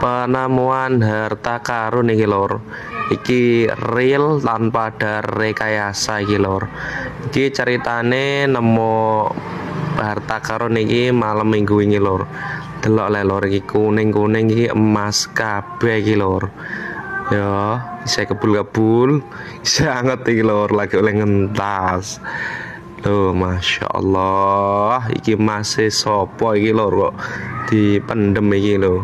Penemuan harta karun iki lor. Iki real tanpa ada rekayasa iki lor. Iki ceritane nemu harta karun iki malam minggu ini lor. Delok le lor, iki kuning-kuning iki emas kabeh iki lor. Ya, bisa kebul-kebul, bisa anget iki lor, lagi oleh ngentas. Loh, masya Allah, iki masih sopo iki lor kok dipendem iki lho.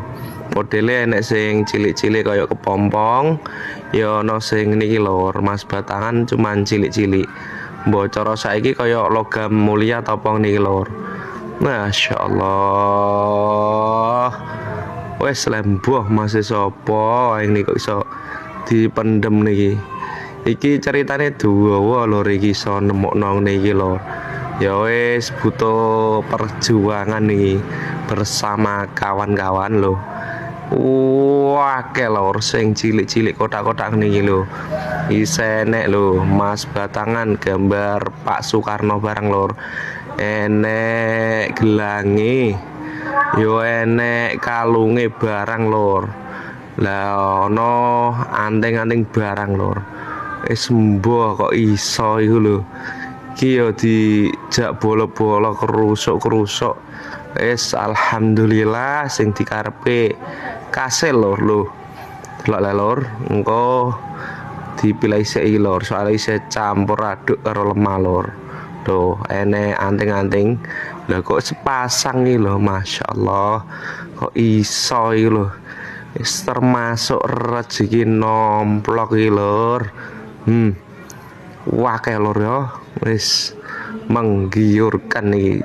Modelnya enek sing cilik-cilik kayak kepompong, ya ono sing niki lor, mas batangan cuman cilik-cilik. Mbok saiki kayak logam mulia topong niki lor. Masya Allah, wes lembuh masih sopo ini kok iso dipendem niki. Iki ceritane dua lor, iki iso nemokno niki lor. Ya wes butuh perjuangan nih bersama kawan-kawan loh. Wah, kelor sing cilik-cilik kotak-kotak niki lho. Isenek lho, mas batangan gambar Pak Soekarno bareng lor. Enek gelangi, yo enek kalunge barang lor. Lah ono anting-anting barang lor. Sembuh kok iso iku lho. Iki yo dijak bolo-bolo kerusuk-kerusuk. Alhamdulillah sing dikarepe kasil lor lho. Delok le lor, engko dipilih sik lor, soalnya isih campur aduk karo lemah lor. Tuh, enek anting-anting. Lah kok sepasang iki lho, masyaallah. Kok iso iki lho. Wis termasuk rezeki nomplok iki lor. Wah lor ya, wis menggiurkan nih,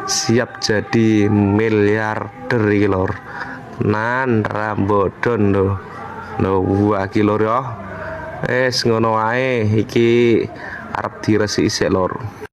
siap jadi miliarder iki lor. Nan rambodon lho. Wah iki lor ya. Ngono wae iki arep diresiki sik lor.